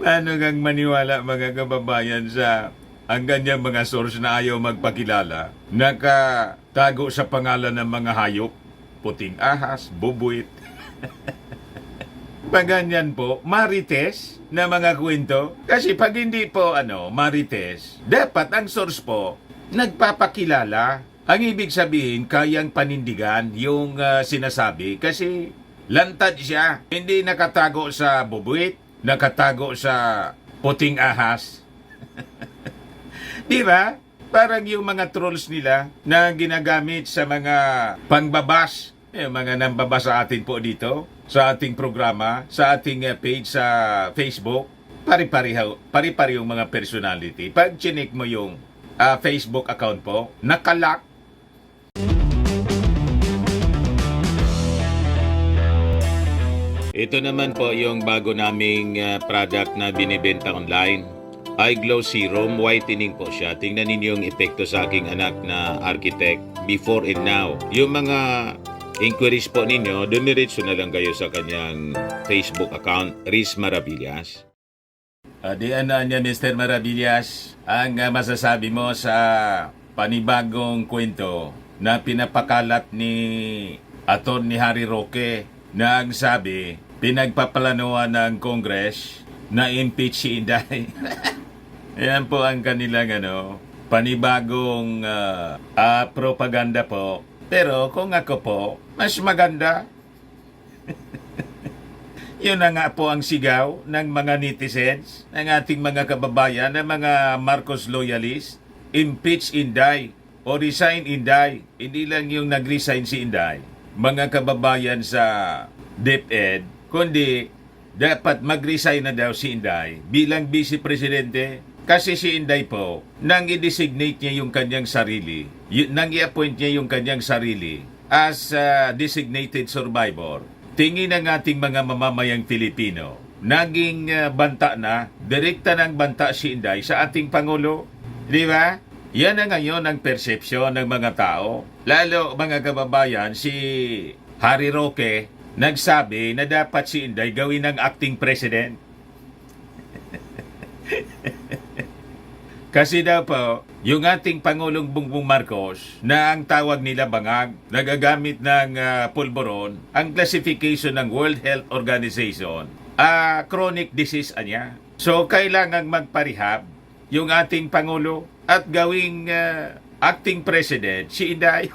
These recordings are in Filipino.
Paano kang maniwala mga kababayan sa ang ganyang mga source na ayaw magpakilala, nakatago sa pangalan ng mga hayop, puting ahas, bubuit. Pag ganyan po, marites na mga kwento. Kasi pag hindi po marites, dapat ang source po, nagpapakilala. Ang ibig sabihin, kayang panindigan yung sinasabi kasi lantad siya. Hindi nakatago sa bubuit, nakatago sa puting ahas. Di ba? Parang yung mga trolls nila na ginagamit sa mga pangbabas, mga nambabas sa atin po dito, sa ating programa, sa ating page sa Facebook, pari-parihong mga personality. Pag chinik mo yung Facebook account po, nakalock. Ito naman po yung bago naming product na binibenta online. iGlow Serum Whitening po siya. Tingnan ninyo yung epekto sa aking anak na architect before and now. Yung mga inquiries po ninyo, dumiretso na lang kayo sa kanyang Facebook account, Riz Maravillas. Diyan na niya, Mr. Maravillas, ang masasabi mo sa panibagong kwento na pinapakalat ni Atty. Harry Roque na ang sabi, pinagpaplanuhan ng Congress na impeach si Inday. Yan po ang kanilang panibagong propaganda po. Pero kung ako po, mas maganda. Yun na nga po ang sigaw ng mga netizens, ng ating mga kababayan, ng mga Marcos loyalists. Impeach Inday o resign Inday. Hindi lang yung nag-resign si Inday, mga kababayan sa DepEd, kundi dapat mag-resign na daw si Inday bilang Vice Presidente. Kasi si Inday po, nang i-designate niya yung kanyang sarili, nang i-appoint niya yung kanyang sarili as designated survivor, tingin ng ating mga mamamayang Pilipino, naging banta na, direkta ng banta si Inday sa ating Pangulo. Di ba? Yan na ngayon ang persepsyon ng mga tao. Lalo mga kababayan, si Harry Roque nagsabi na dapat si Inday gawin ng acting president. Kasi daw po, yung ating Pangulong Bongbong Marcos na ang tawag nila bangag, nagagamit ng pulburon, ang classification ng World Health Organization, chronic disease anya. So, kailangan magparehab yung ating Pangulo at gawing acting president si Inday.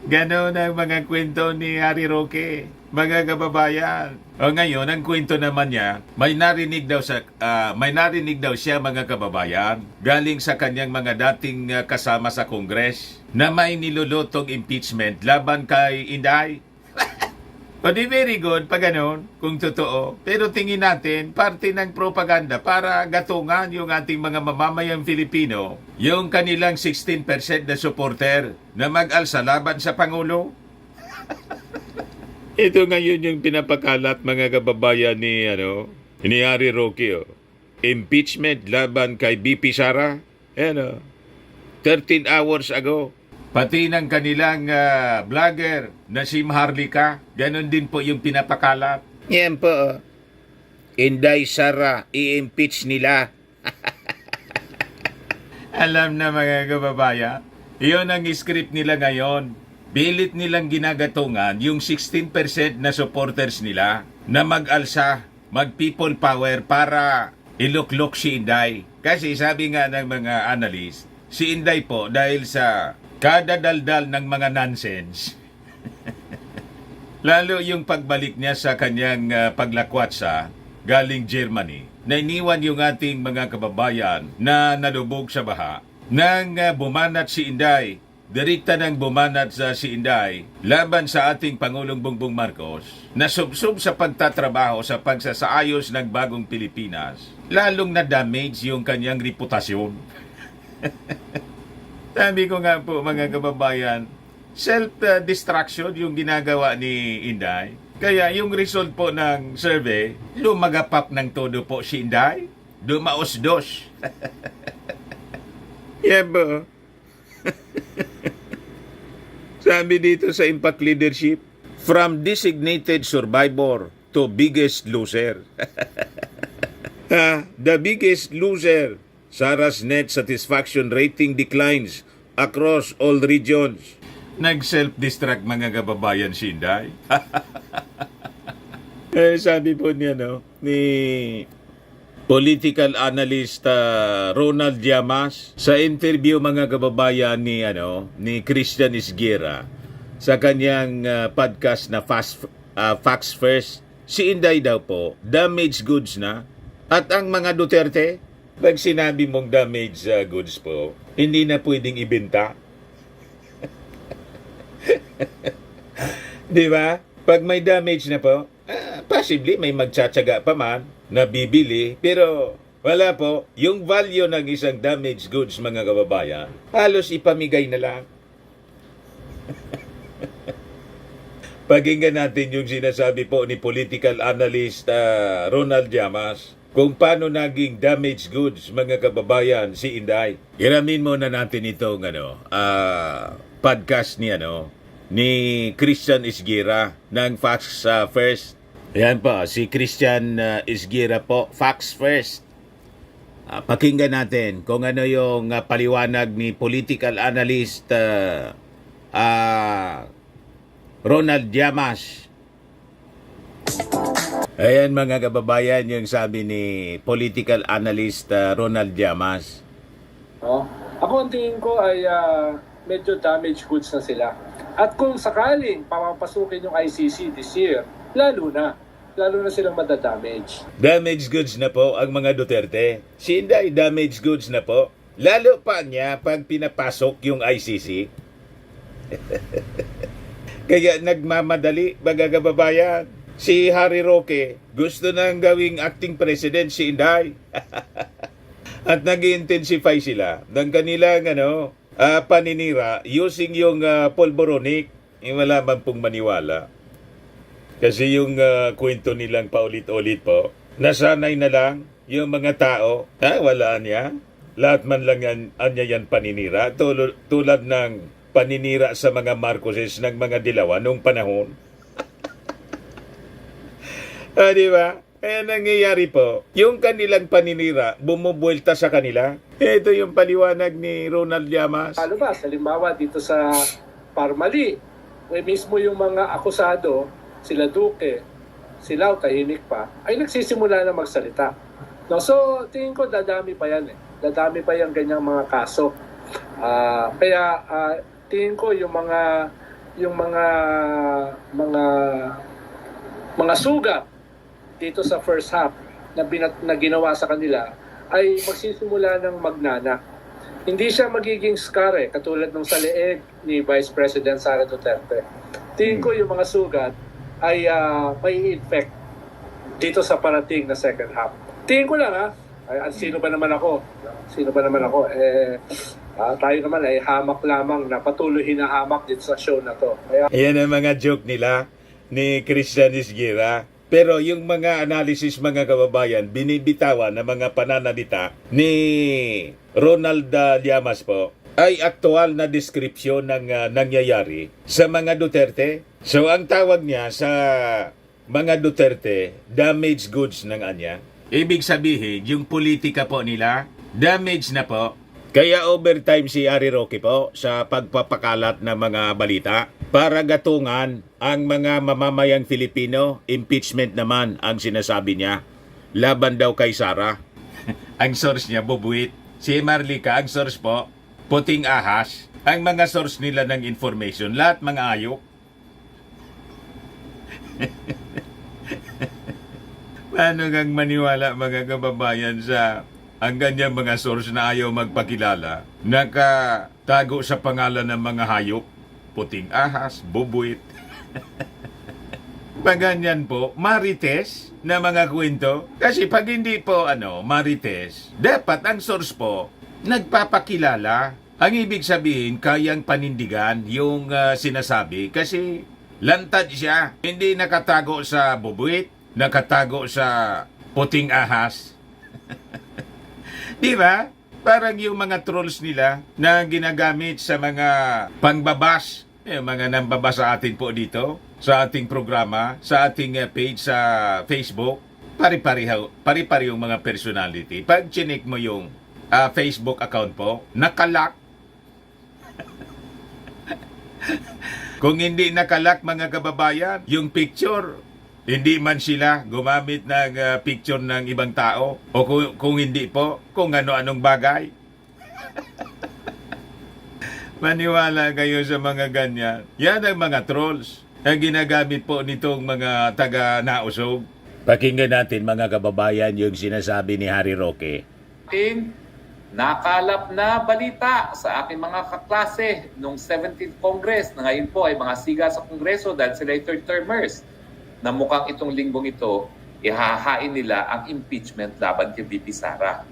Ganon ang mga kwento ni Harry Roque, mga kababayan. O ngayon, ang kwento naman niya, may narinig daw siya mga kababayan, galing sa kanyang mga dating kasama sa Congress, na may nilulutong impeachment laban kay Inday. O di very good pa ganon, kung totoo. Pero tingin natin, parte ng propaganda para gatungan yung ating mga mamamayang Filipino, yung kanilang 16% na supporter na mag-alsa laban sa Pangulo. Ito ngayon yung pinapakalat mga kababayan ni Harry Roque. Impeachment laban kay BP Sara. 13 hours ago. Pati ng kanilang vlogger na si Maharlika, ganon din po yung pinapakalat. Yan po. Inday Sara, i-impeach nila. Alam na mga kababayan, iyon ang script nila ngayon. Bilit nilang ginagatungan yung 16% na supporters nila na mag-alsa, mag-people power para iluklok si Inday. Kasi sabi nga ng mga analyst, si Inday po dahil sa kada daldal ng mga nonsense. Lalo yung pagbalik niya sa kanyang paglakwat sa galing Germany, na iniwan yung ating mga kababayan na nalubog sa baha, nang bumanat si Inday, direkta nang bumanat sa si Inday laban sa ating Pangulong Bongbong Marcos, na subsub sa pagtatrabaho sa pagsasaayos ng bagong Pilipinas, lalong na-damage yung kanyang reputasyon. Sabi ko nga po mga kababayan, self-destruction yung ginagawa ni Inday. Kaya yung result po ng survey, lumagapap ng todo po si Inday, dumaos-dos. Yeah po. Sabi dito sa Impact Leadership, from designated survivor to biggest loser. The biggest loser, Sarah's net satisfaction rating declines across all regions. Nag-self-destruct mga kababayan si Inday. Sabi po niya, ni political analyst Ronald Llamas sa interview mga kababayan ni Christian Isguera sa kanyang podcast na Facts First. Si Inday daw po, damaged goods na. At ang mga Duterte, pag sinabi mong damaged goods po, hindi na pwedeng ibenta. Di ba? Pag may damage na po, possibly may magtsatsaga pa man na bibili, pero wala po. Yung value ng isang damaged goods, mga kababayan, halos ipamigay na lang. Pakinggan natin yung sinasabi po ni political analyst Ronald Llamas kung paano naging damaged goods, mga kababayan, si Inday. Iramin muna natin itong podcast ni Christian Isguera ng Facts First. Ayan po, si Christian Isguera po, Facts First. Pakinggan natin kung ano yung paliwanag ni political analyst Ronald Llamas. Ayan mga kababayan, yung sabi ni political analyst Ronald Llamas. Ako ang tingin ko ay medyo damaged goods na sila. At kung sakaling papapasukin yung ICC this year, lalo na silang madadamage. Damaged goods na po ang mga Duterte. Si Inday, damaged goods na po. Lalo pa niya pag pinapasok yung ICC. Kaya nagmamadali, mga kababayan. Si Harry Roque, gusto nang gawing acting president si Inday. At nag-intensify sila ng kanilang paninira using yung polboronic. Wala man pong maniwala. Kasi yung kwento nilang paulit-ulit po, nasanay na lang yung mga tao. Wala niya. Lahat man lang yan paninira. Tulad ng paninira sa mga Marcoses ng mga dilawan noong panahon. Di ba? Kaya nangyayari po, yung kanilang paninira, bumubuelta sa kanila. Ito yung paliwanag ni Ronald Llamas. Ano ba? Halimbawa dito sa Parmali, mismo yung mga akusado, sila Duque, sila tahimik pa, ay nagsisimula na magsalita. So, tingin ko dadami pa yan. Dadami pa yung ganyang mga kaso. Kaya tingin ko yung mga sugat dito sa first half na ginawa sa kanila ay magsisimula ng magnana. Hindi siya magiging scar katulad ng sa leeg ni Vice President Sara Duterte. Tingin ko yung mga sugat ay may infect dito sa parating na second half. Tingin ko lang sino ba naman ako? Tayo naman ay hamak lamang na patuloy hinahamak dito sa show na to. Ayan ang mga joke nila ni Christian Isguera. Pero yung mga analysis, mga kababayan, binibitawan ng mga pananalita ni Ronald Llamas po ay aktual na deskripsyon ng nangyayari sa mga Duterte. So ang tawag niya sa mga Duterte, damaged goods ng anya. Ibig sabihin, yung politika po nila, damaged na po. Kaya overtime si Harry Roque po sa pagpapakalat ng mga balita para gatungan ang mga mamamayang Filipino. Impeachment naman ang sinasabi niya. Laban daw kay Sara. Ang source niya, bubuit. Si Marlica, ang source po, puting ahas. Ang mga source nila ng information, lahat mga ayok. Paano kang maniwala mga kababayan sa ang ganyang mga source na ayaw magpakilala, nakatago sa pangalan ng mga hayop, puting ahas, bubuit. Pag ganyan po, marites na mga kwento. Kasi pag hindi po marites, dapat ang source po, nagpapakilala. Ang ibig sabihin, kayang panindigan yung sinasabi kasi lantad siya. Hindi nakatago sa bubuit, nakatago sa puting ahas. Di ba? Parang yung mga trolls nila na ginagamit sa mga pangbabas, mga nambabas sa atin po dito, sa ating programa, sa ating page sa Facebook. pari-parihong mga personality. Pag chinik mo yung Facebook account po, nakalock. Kung hindi nakalock mga kababayan, yung picture, hindi man sila gumamit ng picture ng ibang tao. O kung hindi po, kung ano-anong bagay. Maniwala kayo sa mga ganyan. Yan ang mga trolls ang ginagamit po nitong mga taga-nausog. Pakinggan natin mga kababayan yung sinasabi ni Harry Roque. Nakalap na balita sa aking mga kaklase noong 17th Congress na ngayon po ay mga siga sa Kongreso dahil sila ay third termers na mukhang itong linggong ito ihahain nila ang impeachment laban kay VP Sara.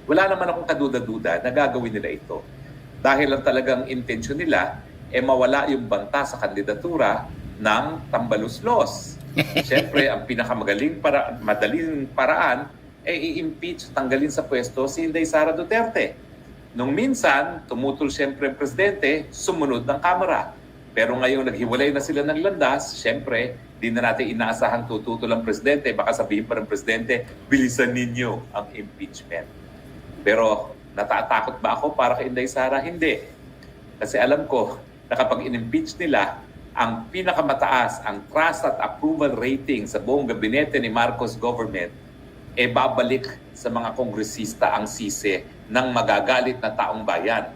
Wala naman akong kaduda-duda na gagawin nila ito dahil ang talagang intention nila mawala yung banta sa kandidatura ng Tambaluslos. Siyempre, ang pinakamadaling paraan i-impeach, tanggalin sa pwesto si Inday Sara Duterte. Nung minsan, tumutol siyempre ang presidente, sumunod ng kamera. Pero ngayong naghiwalay na sila ng landas, siyempre, di na natin inaasahang tututol ang presidente. Baka sabihin pa ng presidente, bilisan ninyo ang impeachment. Pero natatakot ba ako para kay Inday Sara? Hindi. Kasi alam ko na kapag in-impeach nila, ang pinakamataas, ang trust at approval rating sa buong gabinete ni Marcos government, babalik sa mga kongresista ang sisi ng magagalit na taong bayan.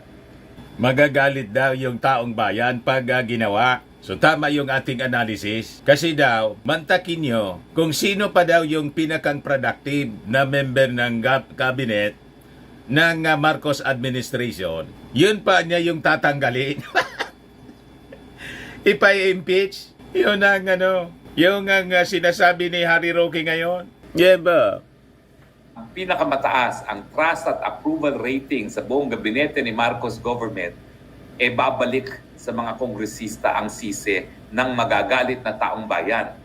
Magagalit daw yung taong bayan pag ginawa. So tama yung ating analysis. Kasi daw, mantakin nyo kung sino pa daw yung pinakang productive na member ng cabinet ng Marcos administration. Yun pa niya yung tatanggalin. Ipa-impeach. Yun ang yung sinasabi ni Harry Roque ngayon. Yeah ba? Ang pinakamataas, ang trust at approval rating sa buong gabinete ni Marcos government, babalik sa mga kongresista ang sisi ng magagalit na taong bayan.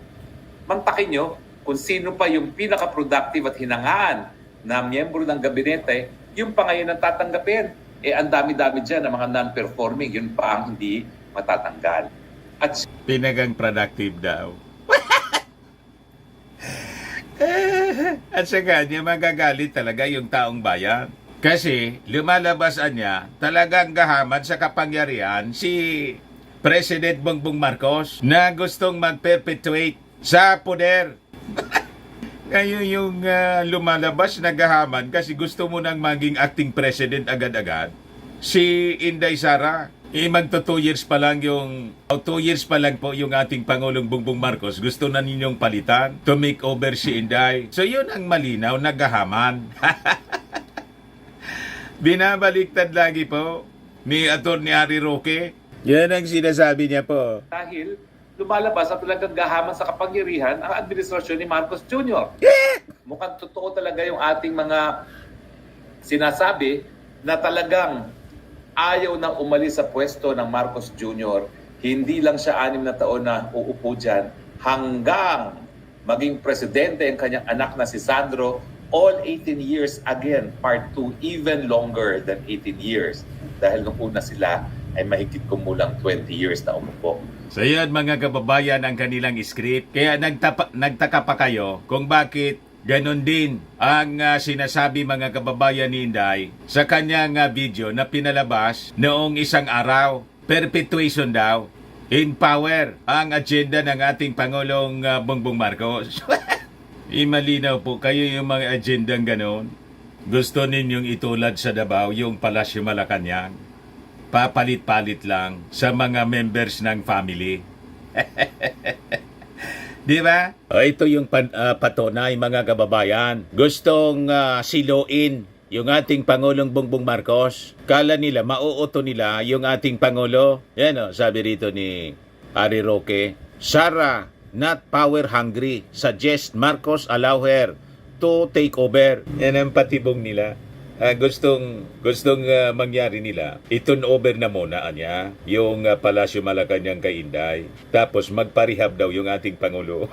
Mantakin nyo kung sino pa yung pinaka-productive at hinangaan na miyembro ng gabinete, yung pa ngayon ang tatanggapin. Ang dami-dami dyan ng mga non-performing, yun pa ang hindi matatanggal. At Pinagang productive daw. At saka niya magagalit talaga yung taong bayan. Kasi lumalabasan niya talagang gahaman sa kapangyarihan si President Bongbong Marcos na gustong mag-perpetuate sa poder. Ngayon yung lumalabas na gahaman kasi gusto mo nang maging acting president agad-agad. Si Inday Sara, magto 2 years pa lang 2 years pa lang po yung ating Pangulong Bongbong Marcos. Gusto na ninyong palitan to make over si Inday. So yun ang malinaw na gahaman. Binabaliktad lagi po ni Atty. Harry Roque. Yan ang sinasabi niya po. dahil lumalabas at talagang gahaman sa kapangyarihan ang administrasyon ni Marcos Jr. Mukhang totoo talaga yung ating mga sinasabi na talagang ayaw nang umalis sa pwesto ng Marcos Jr. Hindi lang siya 6 na taon na uupo dyan hanggang maging presidente ang kanyang anak na si Sandro, all 18 years again, part 2, even longer than 18 years. Dahil nung una sila ay mahigit kumulang 20 years na umupo. So yan mga kababayan ang kanilang script. Kaya nagtaka pa kayo kung bakit ganon din ang sinasabi mga kababayan ni Inday sa kanyang video na pinalabas noong isang araw. Perpetuation daw. In power ang agenda ng ating Pangulong Bongbong Marcos. Imalinaw po kayo yung mga agendang ganon. Gusto ninyong itulad sa Davao yung Palasyo Malacanang. Papalit-palit lang sa mga members ng family. Di ba? Ito yung patunay mga kababayan. Gustong siluin yung ating Pangulong Bongbong Marcos. Kala nila, mauuto nila yung ating Pangulo. Yan sabi rito ni Harry Roque. Sara, not power hungry. Suggest Marcos allow her to take over. Yan ang patibong nila. Gustong mangyari nila, i-turn over na muna niya yung Palasyo Malacanang kay Inday. Tapos magparehab daw yung ating Pangulo.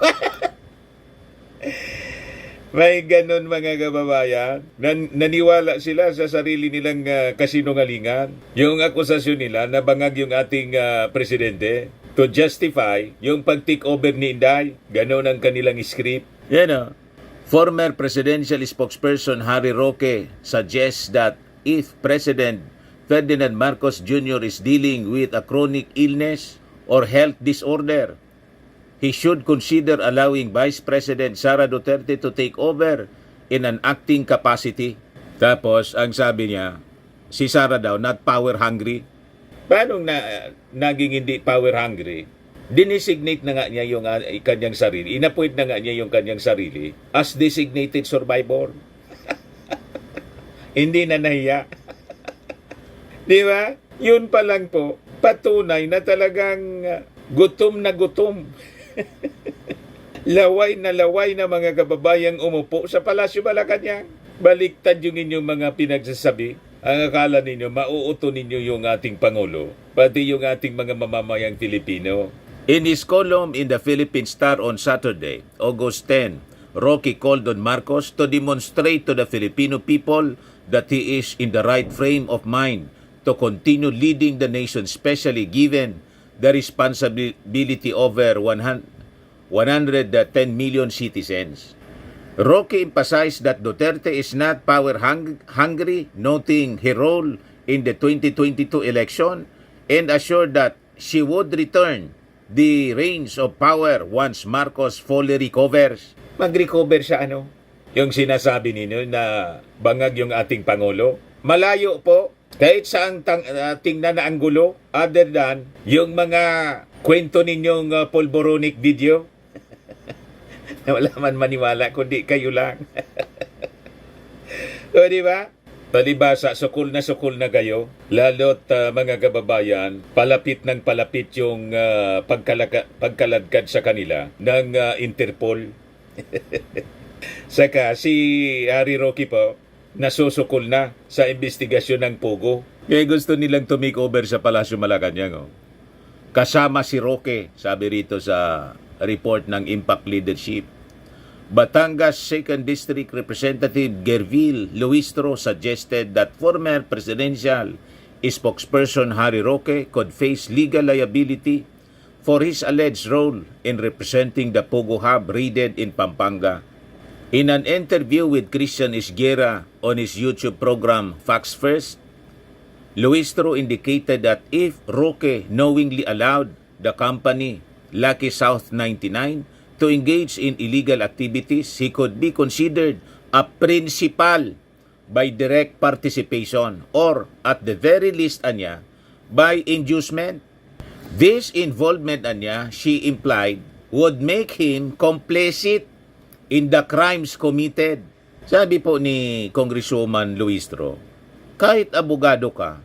May ganon mga kababayan. Naniwala sila sa sarili nilang kasinungalingan. Yung akusasyon nila na bangag yung ating presidente to justify yung pag-take over ni Inday. Ganon ang kanilang script. Yan Former presidential spokesperson Harry Roque suggests that if President Ferdinand Marcos Jr. is dealing with a chronic illness or health disorder, he should consider allowing Vice President Sara Duterte to take over in an acting capacity. Tapos, ang sabi niya, si Sara daw, not power hungry. Paano naging hindi power hungry? Dinesignate na nga niya yung kanyang sarili. Inappoint na nga niya yung kanyang sarili as designated survivor. Hindi na nahiya. Di ba? Yun pa lang po, patunay na talagang gutom na gutom. Laway na mga kababayang umupo sa Palasyo Malacanang. Baliktad yung inyong mga pinagsasabi. Ang akala ninyo, mauuto ninyo yung ating Pangulo, pati yung ating mga mamamayang Filipino. In his column in the Philippine Star on Saturday, August 10, Roque called on Marcos to demonstrate to the Filipino people that he is in the right frame of mind to continue leading the nation, especially given the responsibility over 110 million citizens. Roque emphasized that Duterte is not power hungry, noting her role in the 2022 election and assured that she would return the reins of power once Marcos fully recovers. Mag-recover siya ano? Yung sinasabi ninyo na bangag yung ating Pangulo. Malayo po, kahit saan tingnan na ang gulo, other than yung mga kwento ninyong pulboronic video. Wala man maniwala, kundi kayo lang. O, di ba? Palibasa, sukul na kayo. Lalo't mga kababayan, palapit yung pagkaladkad sa kanila ng Interpol. Saka si Harry Roque po, nasusukol na sa investigasyon ng Pogo. Kaya gusto nilang tumake-over sa Palasyo Malacanang. Oh. Kasama si Roque, sabi rito sa report ng Impact Leadership. Batangas 2nd District Representative Gervil Luistro suggested that former presidential spokesperson Harry Roque could face legal liability for his alleged role in representing the Pogo Hub raided in Pampanga. In an interview with Christian Isguera on his YouTube program Facts First, Luistro indicated that if Roque knowingly allowed the company Lucky South 99 to engage in illegal activities, he could be considered a principal by direct participation or at the very least by inducement. This involvement she implied, would make him complicit in the crimes committed. Sabi po ni Congresswoman Luistro, kahit abogado ka,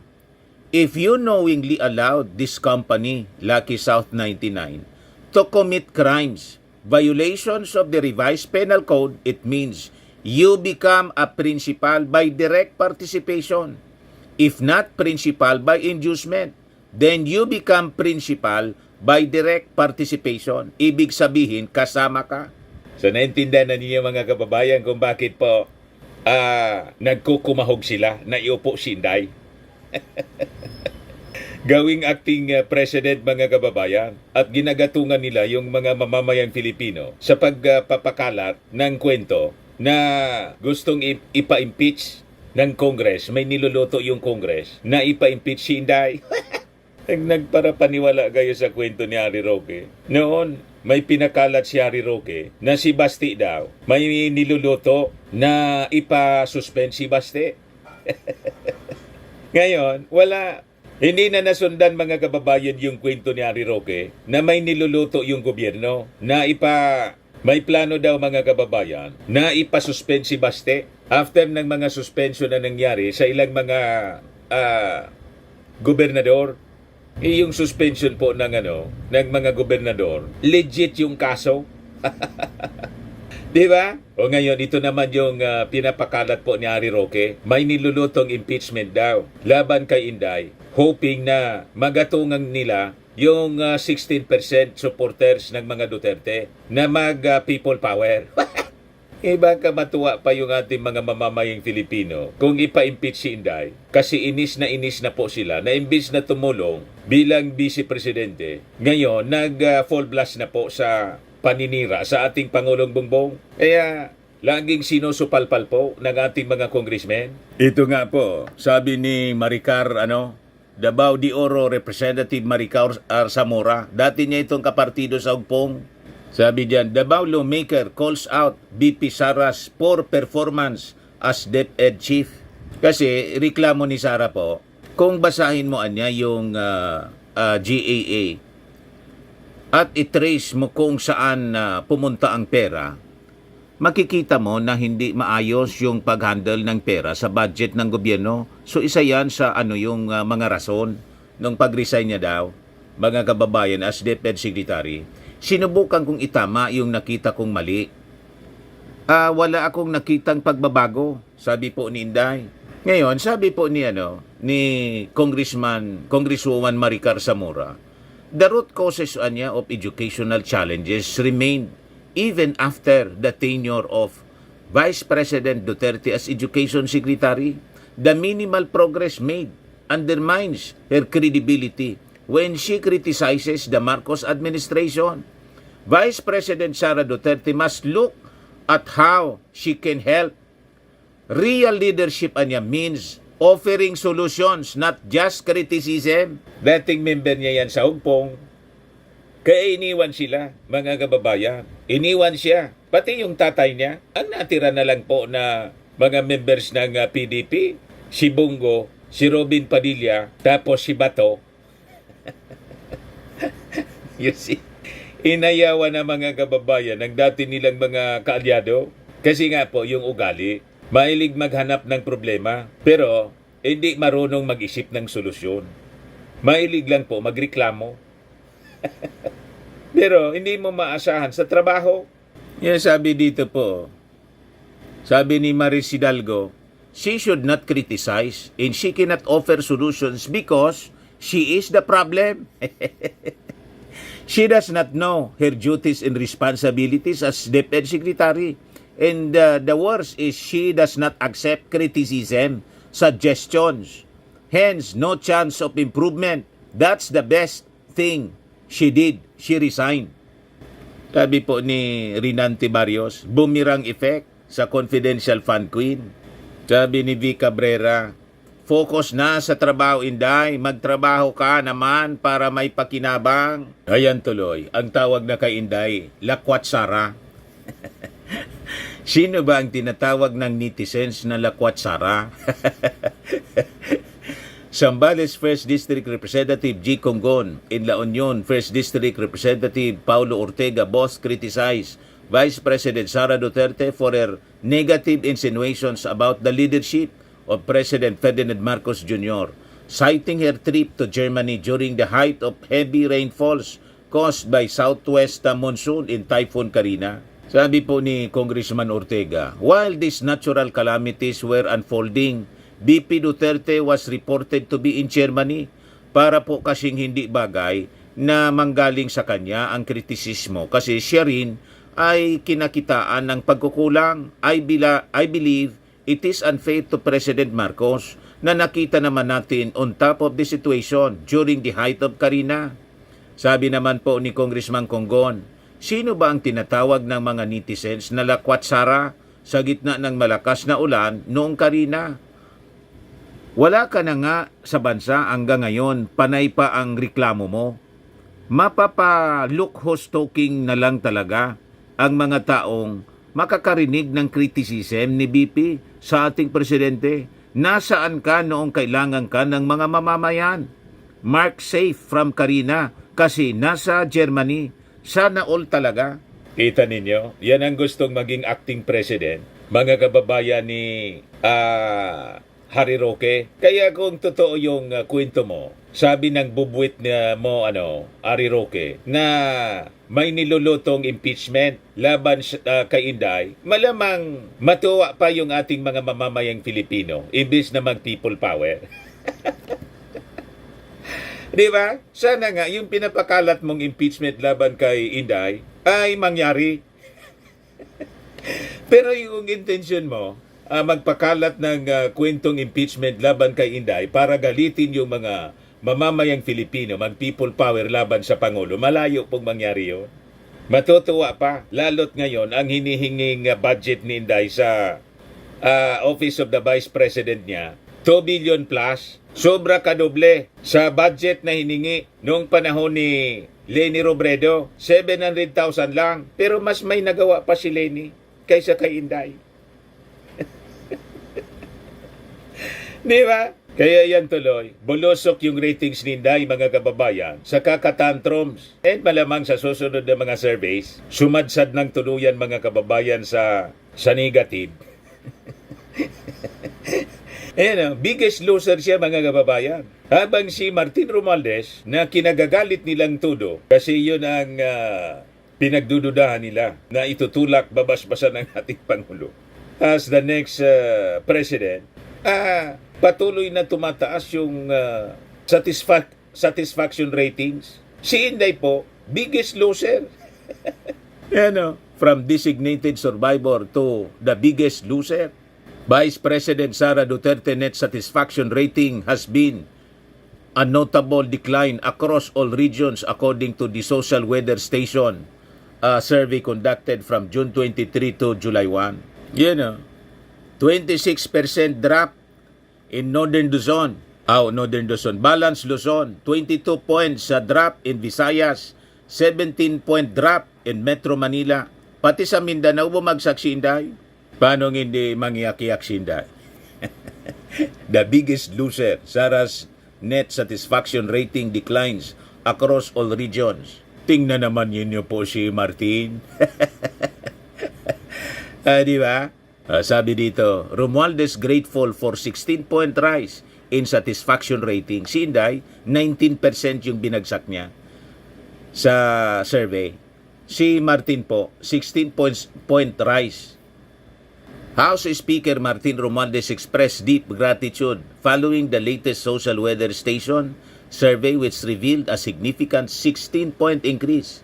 if you knowingly allowed this company, Lucky South 99, to commit crimes, violations of the revised penal code, it means you become a principal by direct participation. If not principal by inducement, then you become principal by direct participation. Ibig sabihin, kasama ka. So, naintindihan na ninyo mga kababayan kung bakit po nagkukumahog sila na iupo si Inday. Gawing acting president mga kababayan at ginagatungan nila yung mga mamamayang Filipino sa pagpapakalat ng kwento na gustong ipa-impeach ng Congress. May niluluto yung Congress na ipa-impeach si Inday. Nagparapaniwala kayo sa kwento ni Harry Roque. Noon, may pinakalat si Harry Roque na si Basti daw. May niluluto na ipa-suspend si Basti. Ngayon, wala. Hindi na nasundan mga kababayan yung kwento ni Harry Roque na may niluluto yung gobyerno na may plano daw mga kababayan na ipasuspend si Baste after ng mga suspension na nangyari sa ilang mga gobernador. Yung suspension po ng mga gobernador, legit yung kaso. Di ba? O ngayon, ito naman yung pinapakalat po ni Harry Roque. May nilulutong impeachment daw laban kay Inday, hoping na magatungan nila yung 16% supporters ng mga Duterte na mag-people power. Iba ka matuwa pa yung ating mga mamamayang Filipino kung ipa-impeach si Inday kasi inis na po sila na imbis na tumulong bilang vice-presidente, ngayon nag-full blast na po sa paninira sa ating Pangulong Bongbong. Kaya laging sinusupalpal po ng ating mga congressmen. Ito nga po, sabi ni Maricar, Davao de Oro Representative Maricar Zamora, dati niya itong kapartido sa Ugpong. Sabi diyan, Davao lawmaker calls out BP Sara's poor performance as DepEd chief. Kasi reklamo ni Sara po, kung basahin mo anya yung GAA at itrace mo kung saan pumunta ang pera, makikita mo na hindi maayos yung pag-handle ng pera sa budget ng gobyerno. So isa yan sa yung mga rason nung pag-resign niya daw, mga kababayan, as DepEd Secretary. Sinubukan kong itama yung nakita kong mali. Wala akong nakitang pagbabago, sabi po ni Inday. Ngayon, sabi po ni Congresswoman Maricar Zamora, the root causes of educational challenges remain even after the tenure of Vice President Duterte as Education Secretary. The minimal progress made undermines her credibility when she criticizes the Marcos administration. Vice President Sara Duterte must look at how she can help. Real leadership means offering solutions, not just criticism. Dating member niya yan sa Ugpong, kaya iniwan sila, mga kababayan. Iniwan siya. Pati yung tatay niya, ang natira na lang po na mga members ng PDP, si Bungo, si Robin Padilla, tapos si Bato. You see, inayawan na mga kababayan ng dati nilang mga kaalyado. Kasi nga po, yung ugali, mahilig maghanap ng problema, pero hindi marunong mag-isip ng solusyon. Mahilig lang po magreklamo. Pero hindi mo maasahan sa trabaho. Yan sabi dito po. Sabi ni Maris Hidalgo, she should not criticize and she cannot offer solutions because she is the problem. She does not know her duties and responsibilities as DepEd Secretary. And the worst is she does not accept criticism, suggestions. Hence, no chance of improvement. That's the best thing she did. She resigned. Sabi po ni Rinante Barrios, boomerang effect sa confidential fund queen. Sabi ni V. Cabrera, focus na sa trabaho, Inday. Magtrabaho ka naman para may pakinabang. Ayan tuloy, ang tawag na kay Inday, Lakwat Sara. Sino ba ang tinatawag ng netizens na Lakwat Sara? Zambales 1st District Representative G. Congon in La Union 1st District Representative Paulo Ortega both criticized Vice President Sara Duterte for her negative insinuations about the leadership of President Ferdinand Marcos Jr., citing her trip to Germany during the height of heavy rainfalls caused by southwest monsoon in Typhoon Karina. Sabi po ni Congressman Ortega, while these natural calamities were unfolding, BP Duterte was reported to be in Germany para po kasing hindi bagay na manggaling sa kanya ang kritisismo kasi siya rin ay kinakitaan ng pagkukulang. I believe it is unfair to President Marcos na nakita naman natin on top of the situation during the height of Karina. Sabi naman po ni Congressman Congon, sino ba ang tinatawag ng mga netizens na Lakwat Sara sa gitna ng malakas na ulan noong Karina? Wala ka na nga sa bansa hanggang ngayon, panay pa ang reklamo mo. Mapapa-look-ho-stoking na lang talaga ang mga taong makakarinig ng criticism ni BP sa ating presidente. Nasaan ka noong kailangan ka ng mga mamamayan? Mark safe from Karina kasi nasa Germany. Sana all talaga. Kita ninyo, yan ang gustong maging acting president. Mga kababayan ni Harry Roque. Kaya kung totoo yung kwento mo, sabi ng bubwit na mo, Harry Roque, na may nilulutong impeachment laban kay Inday, malamang matuwa pa yung ating mga mamamayang Filipino, imbis na mag-people power. Di ba? Sana nga yung pinapakalat mong impeachment laban kay Inday ay mangyari. Pero yung intention mo, magpakalat ng kwentong impeachment laban kay Inday para galitin yung mga mamamayang Filipino, mag-people power laban sa Pangulo, malayo pong mangyari yun. Matutuwa pa, lalot ngayon ang hinihinging budget ni Inday sa Office of the Vice President niya, 2 billion plus. Sobra kadoble sa budget na hiningi noong panahon ni Leni Robredo. 700,000 lang. Pero mas may nagawa pa si Leni kaysa kay Inday. Di ba? Kaya yan tuloy, bulusok yung ratings ni Inday, mga kababayan, sa kakatantrums. And malamang sa susunod na mga surveys, sumadsad ng tuluyan, mga kababayan, sa negative. Ayan, biggest loser siya, mga kababayan. Habang si Martin Romualdez, na kinagagalit nilang todo, kasi yun ang pinagdududahan nila, na itutulak babas-basan ng ating Pangulo as the next president, patuloy na tumataas yung satisfaction ratings. Si Inday po, biggest loser. From designated survivor to the biggest loser. Vice President Sara Duterte net satisfaction rating has been a notable decline across all regions according to the Social Weather Station survey conducted from June 23 to July 1. 26% drop in Northern Luzon. Northern Luzon. Balance Luzon. 22 points sa drop in Visayas. 17-point drop in Metro Manila. Pati sa Mindanao bumagsak si Inday. Paano hindi mangiyak-iyak si Inday? The biggest loser. Sara's net satisfaction rating declines across all regions. Tingnan naman yun po si Martin. Di ba? Sabi dito, Romualdez grateful for 16-point rise in satisfaction rating. Si Inday, 19% yung binagsak niya sa survey. Si Martin po, 16-point rise. House Speaker Martin Romualdez expressed deep gratitude following the latest Social Weather Station survey which revealed a significant 16-point increase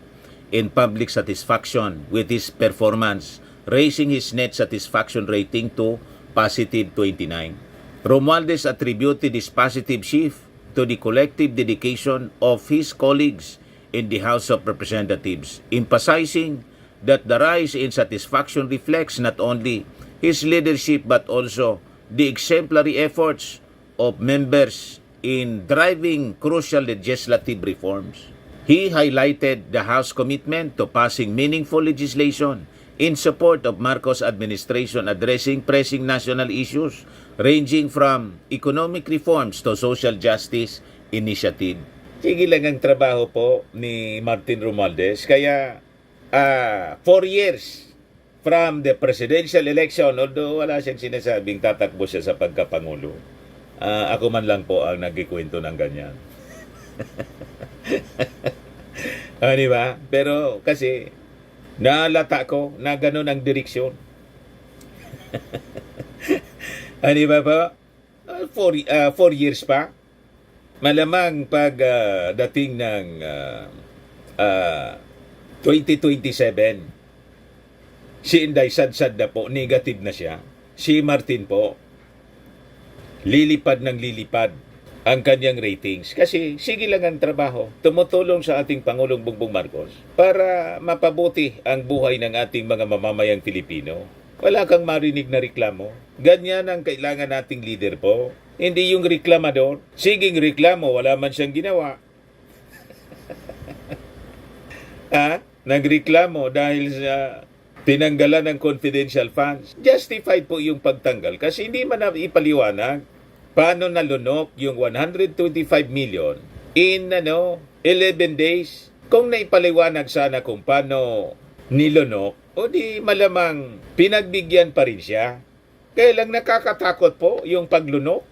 in public satisfaction with his performance, raising his net satisfaction rating to positive 29. Romualdez attributed this positive shift to the collective dedication of his colleagues in the House of Representatives, emphasizing that the rise in satisfaction reflects not only his leadership but also the exemplary efforts of members in driving crucial legislative reforms. He highlighted the House commitment to passing meaningful legislation in support of Marcos administration addressing pressing national issues ranging from economic reforms to social justice initiative. Sige lang ang trabaho po ni Martin Romualdez. Kaya 4 years from the presidential election, although wala siyang sinasabing tatakbo siya sa pagkapangulo, ako man lang po ang nagkikwento ng ganyan. Di ba? Pero kasi naalata ko na ganun ang direksyon. Di ba po? 4 years pa. Malamang pag dating ng 2027, si Inday sad-sad na po, negative na siya. Si Martin po, lilipad ng lilipad ang kanyang ratings. Kasi sige lang ang trabaho, tumutulong sa ating Pangulong Bongbong Marcos para mapabuti ang buhay ng ating mga mamamayang Pilipino. Wala kang marinig na reklamo. Ganyan ang kailangan nating leader po. Hindi yung reklamador. Siging reklamo, wala man siyang ginawa. Nagreklamo dahil sa tinanggalan ng confidential funds. Justified po yung pagtanggal kasi hindi man na ipaliwanag paano nalunok yung 125 million in 11 days. Kung naipaliwanag sana kung paano nilunok, o di malamang pinagbigyan pa rin siya. Kaya lang nakakatakot po yung paglunok.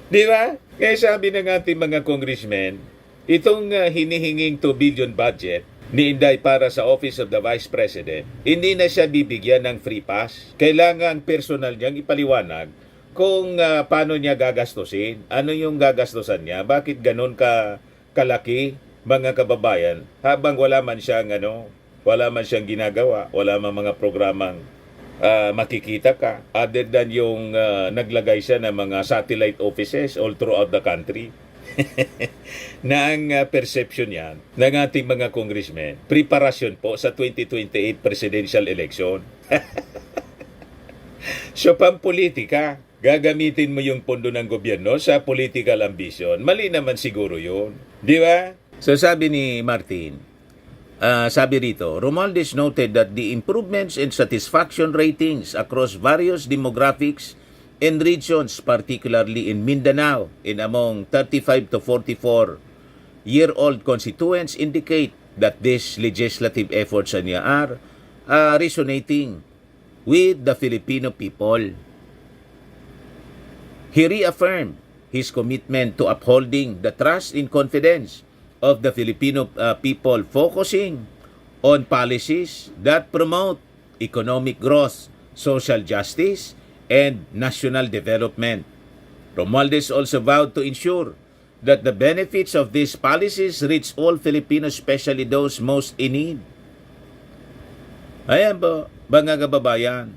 Di ba? Kaya sabi ng ating mga congressmen, itong hinihinging 2 billion budget ni Inday para sa Office of the Vice President, hindi na siya bibigyan ng free pass. Kailangan personal niyang ipaliwanag kung paano niya gagastusin, ano yung gagastusan niya, bakit ganun kalaki, mga kababayan, habang wala man siyang ginagawa, wala man mga programang makikita ka, other than yung naglagay siya ng mga satellite offices all throughout the country. na ang perception yan ng ating mga congressmen, preparasyon po sa 2028 presidential election. So, pampolitika, gagamitin mo yung pondo ng gobyerno sa political ambition. Mali naman siguro yun. Di ba? So, sabi ni Martin, sabi rito, Romualdez noted that the improvements in satisfaction ratings across various demographics and regions, particularly in Mindanao, in among 35 to 44-year-old constituents, indicate that these legislative efforts niya are resonating with the Filipino people. He reaffirmed his commitment to upholding the trust and confidence of the Filipino people, focusing on policies that promote economic growth, social justice, and national development. Romualdez also vowed to ensure that the benefits of these policies reach all Filipinos, especially those most in need. Ayan po, mga kababayan,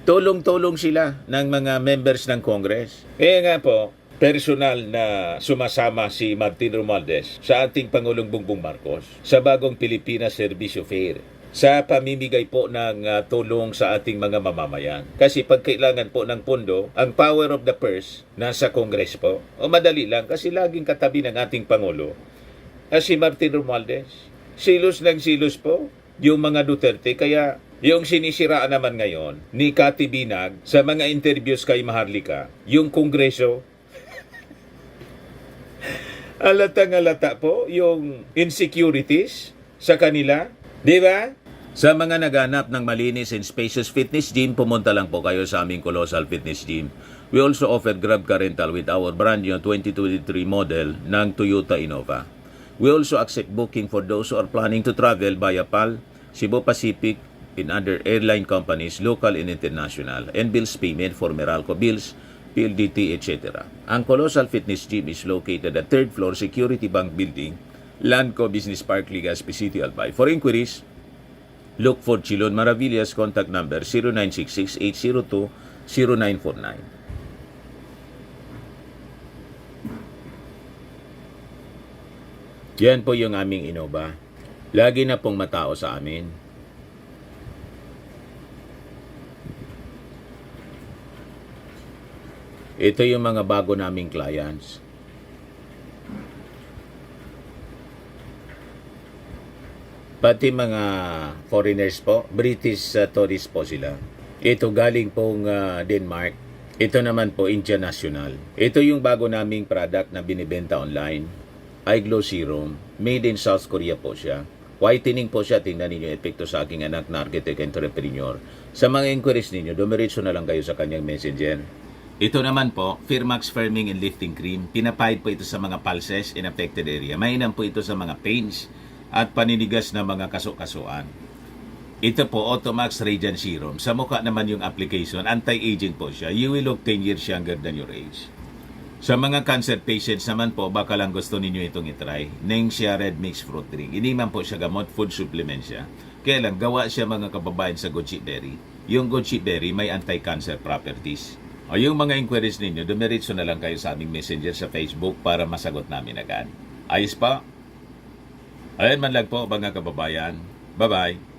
tulong-tulong sila ng mga members ng Congress. Kaya nga po, personal na sumasama si Martin Romualdez sa ating Pangulong Bongbong Marcos sa bagong Pilipinas Servicio Fair sa pamimigay po ng tulong sa ating mga mamamayan. Kasi pag kailangan po ng pondo, ang power of the purse nasa Congress po. O madali lang kasi laging katabi ng ating Pangulo si Martin Romualdez. Silos ng silos po yung mga Duterte, kaya yung sinisiraan naman ngayon ni Cathy Binag sa mga interviews kay Maharlika, yung Kongreso, alatang-alata po yung insecurities sa kanila. Di ba? Sa mga naghanap ng malinis and spacious fitness gym, pumunta lang po kayo sa aming Colossal Fitness Gym. We also offer Grab Car Rental with our brand new 2023 model ng Toyota Innova. We also accept booking for those who are planning to travel via PAL, Cebu Pacific, in other airline companies, local and international, and bills payment for Meralco bills, PLDT, etc. Ang Colossal Fitness Gym is located at 3rd floor Security Bank Building, Landco Business Park, Legazpi City, Albay. For inquiries, look for Chilon Maravillas, contact number 0966-802-0949. Yan po yung aming Innova. Lagi na pong matao sa amin. Ito yung mga bago naming clients. Pati mga foreigners po, British tourists po sila. Ito galing pong Denmark. Ito naman po international. Ito yung bago naming product na binibenta online. iGlow Serum. Made in South Korea po siya. Whitening po siya. Tingnan ninyo epekto sa aking anak na architect entrepreneur. Sa mga inquiries ninyo, dumiretso na lang kayo sa kanyang messenger. Ito naman po, Firmax Firming and Lifting Cream. Pinapahid po ito sa mga pulses in affected area. Mainam po ito sa mga pains at paninigas na mga kaso-kasuan. Ito po, Automax Radiant Serum. Sa mukha naman yung application, anti-aging po siya. You will look 10 years younger than your age. Sa mga cancer patients naman po, baka lang gusto ninyo itong itry. Nengxia Red Mix Fruit Drink. Hindi man po siya gamot, food supplement siya. Kaya lang, gawa siya mga kababayan sa goji berry. Yung goji berry may anti-cancer properties. O yung mga inquiries ninyo, dumiretso na lang kayo sa aming messenger sa Facebook para masagot namin agad. Ayos pa? Ayan man lang po mga kababayan. Bye-bye.